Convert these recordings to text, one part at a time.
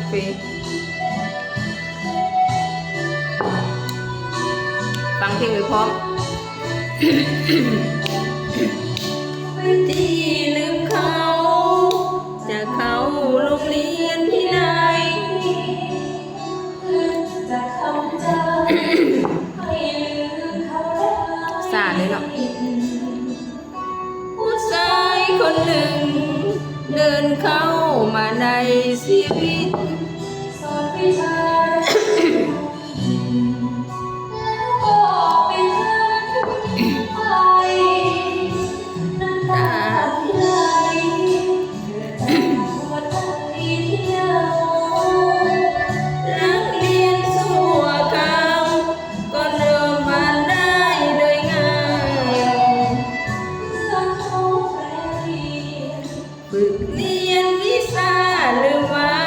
แฟฟังเพลงไปพร้อมที่ลืมเขาจะเข้าโรงเรียนที่ไหนจะทำใจให้ลืมเขาสาดเลยเนาะผู้ชายคนหนึ่งเดินเข้ามาในชีวิตสอนวิชาฝึกเรียนวิชาหรือไม่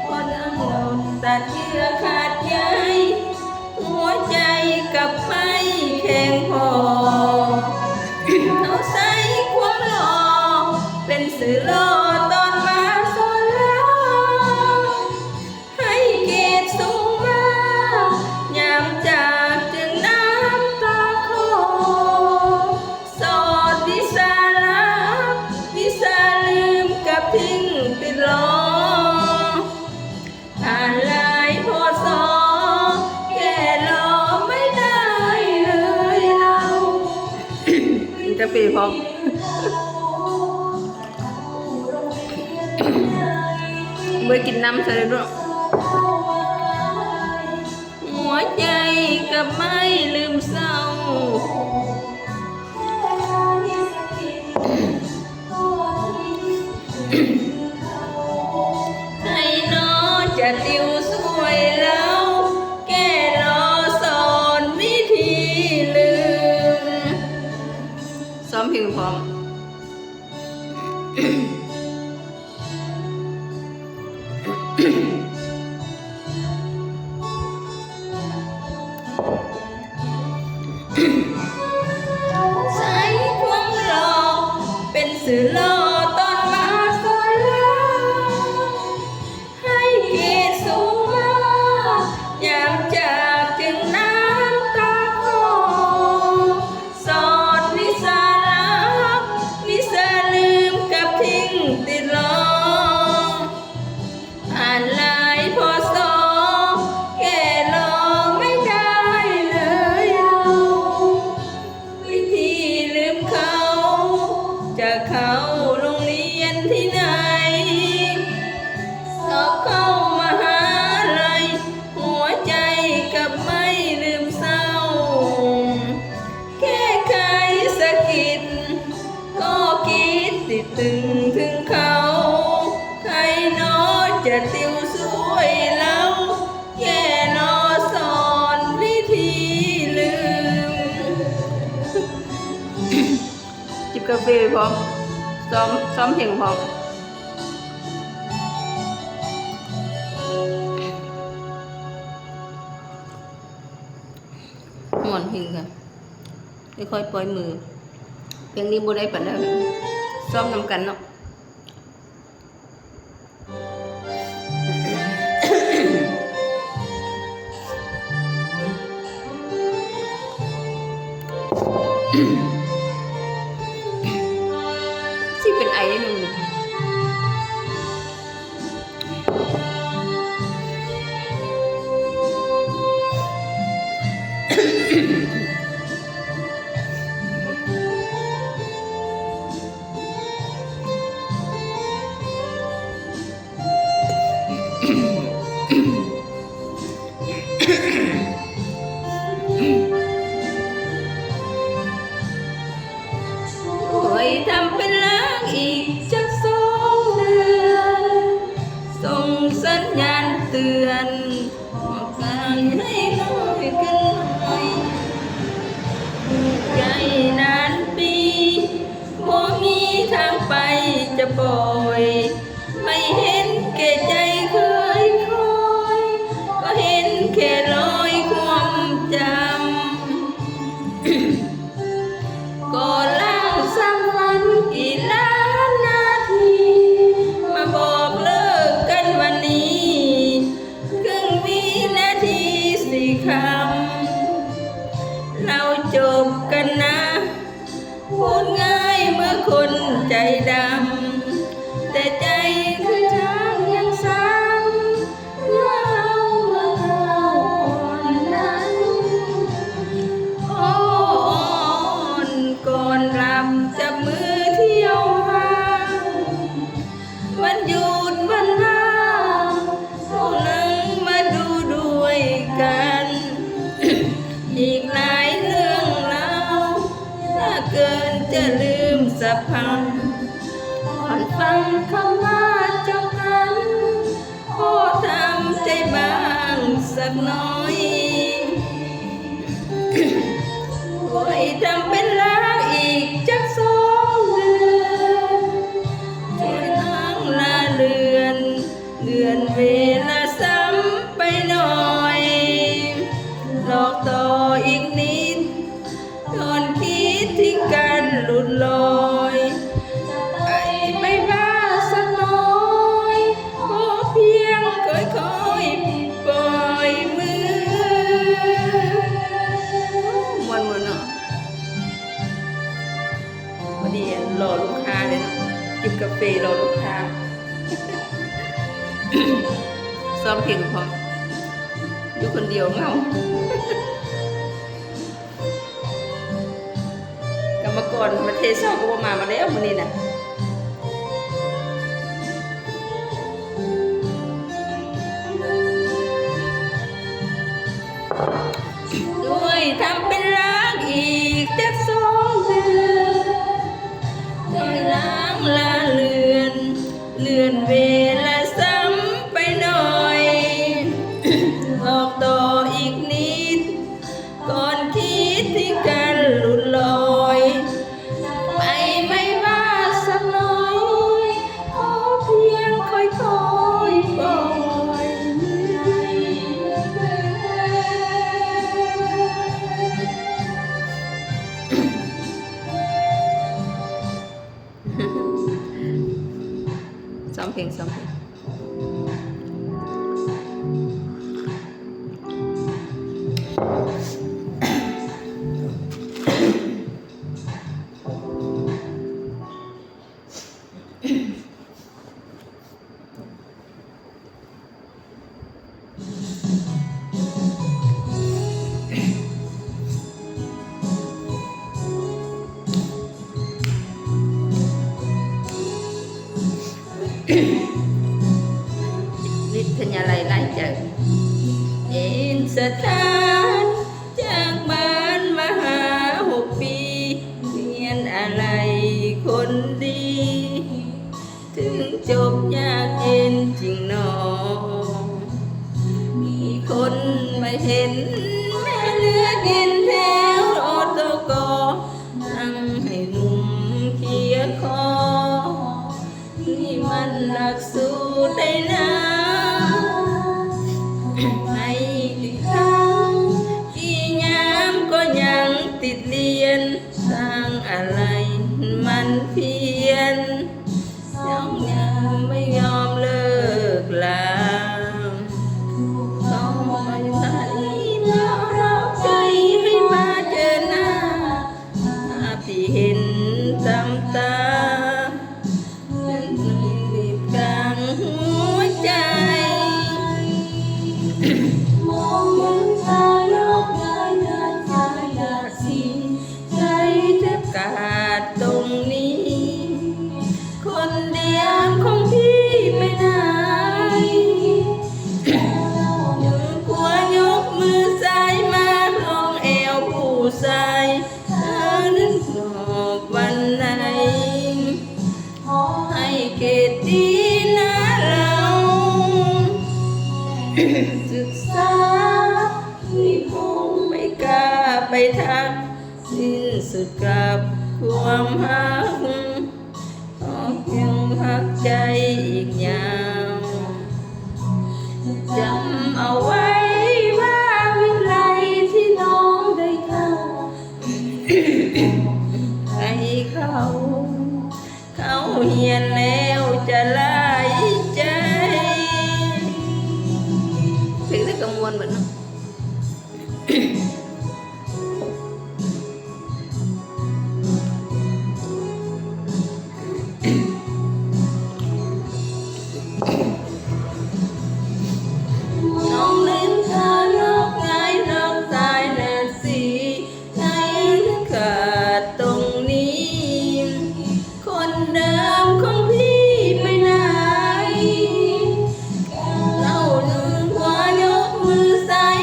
พอดังหล่นตัดเยื่อขาดใยหัวใจกับไม่แข็งพอเขาใส่ความหล่อเป็นสื่อล่อตอนมาสอนเราให้เกียรติสูงมากยามจากจึงน้ำตาคลอสอนวิชาลับวิชาทิ้งติดล้อผ่านลายพอสอแก่รอไม่ได้เลยเราจะปีพร้อมเมื่อกินน้ำใส่ด้วยหัวใจกับไม่ลืมเศร้าให้น้อจะติวสวยแล้วแก่รอสอนวิธีลืมซ้อมเพลงพร้อมใช้ความหล่อเป็นสื่อล่อตอนมาสอนเราให้เกียรติสูงมากยามจากจึงน้ำตาคลอสอนวิชาลับวิชาลืมกับทิ้งติดล้ออ่านลายพอสอแก่รอไม่ได้เลยเราวิธีลืมเขาจะเข้าโรงเรียนที่ไหนสอบเข้ามหาลัยหัวใจกับไม่ลืมเศร้าแค่ใครสะกิดก็คิดติดตึงถึงเขาใครน้อจะติวสวยแล้วแก่นอสอนวิธีลืมจิบกาแฟพร้อมซ้อมเพลงพร้อมม่วนเพลงค่ะค่อยๆปล่อยมือเพลงนี้บ่ได้ปานใดซ้อมนำกันเนาะสิเป็นไอหนึ่งทำเป็นล้างอีกจัก2 เดือนส่งสัญญาณเตือนบอกสั่งให้น้อยขึ้นหน่อยใจนานปีบ่มีทางไปจะปล่อยไม่เห็นแก่ใจเคยคอยก็เห็นแค่รอยความจำก็ล้างซ้ำวันกี่ล้านนาทีมาบอกเลิกกันวันนี้ พันก่อนฟังคำว่าจบกันขอทำใจบ้างสักน้อยโอ้ยทำเป็นรักอีกจัก2 เดือนช่วยนางลาเลือนเวลาซ้ำไปหน่อยหลอกต่ออีกนิดก่อนคิดทิ้งกันหลุดลอยไม่ว่าสักน้อยขอเพียงค่อยๆปล่อยมือมันเนาะวันนี้รอลูกค้าเลยเนาะจิบกาแฟรอลูกค้า ซ้อมเพลงพออยู่คนเดียวเหงากรรมกรมาเทศก็มาแล้ววันนี้นะด้วยทำเป็นรักอีกจัก2 เดือนด้วยล้างลาเลือนเวลาซ้ำไปหน่อยหลอกต่ออีกนิดก่อนคิดที่กันหลุดลอยไม่ว่าสักน้อยขอเพียงค่อยๆปล่อยมือ ซ้อมเพลงฤทธิ์ธัญไลไล่จากสถานจากบ้านมาหา6 ปีเรียนอะไรคนดี ถึงจบยากเย็นจริงหนอมีคนไม่เห็นแม่เลือกกินแถวออโตกนั่งให้หนุ่มเคียคอนี่มันหลักสูตรได้นะให้อีกครั้งกี่ยามก็ยังติดเรียนสร้างอะไรมันเพียรยังไม่ยอมเลิกลาต้องมาตัดแล้วเราใจให้มาเจอหน้าภาพที่เห็นตามตาบีบกลางหัวใจมองเห็นตาโลกง่ายเดินทางอยากสิใจแทบขาดตรงนี้คนเดียวของพี่ไปไหนขวายกมือซ้ายมาลองแอวผู้ชายเธอนั้นบอกวันไหนให้เกตดีนะเราศึกษาที่คงไม่กล้าไปทักสิ้นสุดกับความหักยังพักใจอีกยาวจำเอาไว้ว่าวิไลที่น้องได้เข้าให้เขาเหียนแล้วจะไล่ใจเพลงได้กังวลเหมือนน้องลืมเธอโลกง่ายโลกตายแน่สิใจขาดตรงนี้คนเดิมของพี่ไปไหนเล่าลืมหัวยกมือซ้าย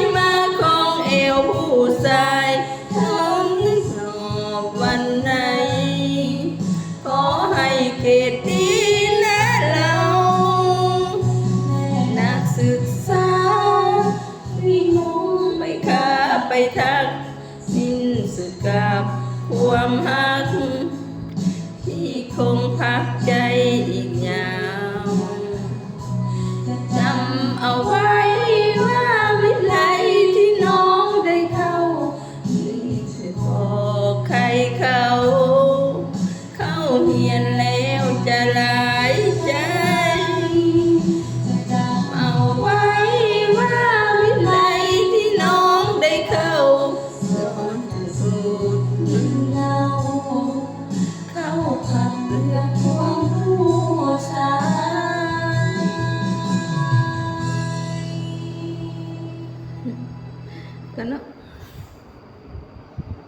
ทักสิ้นสุดกับความหักที่คงพัก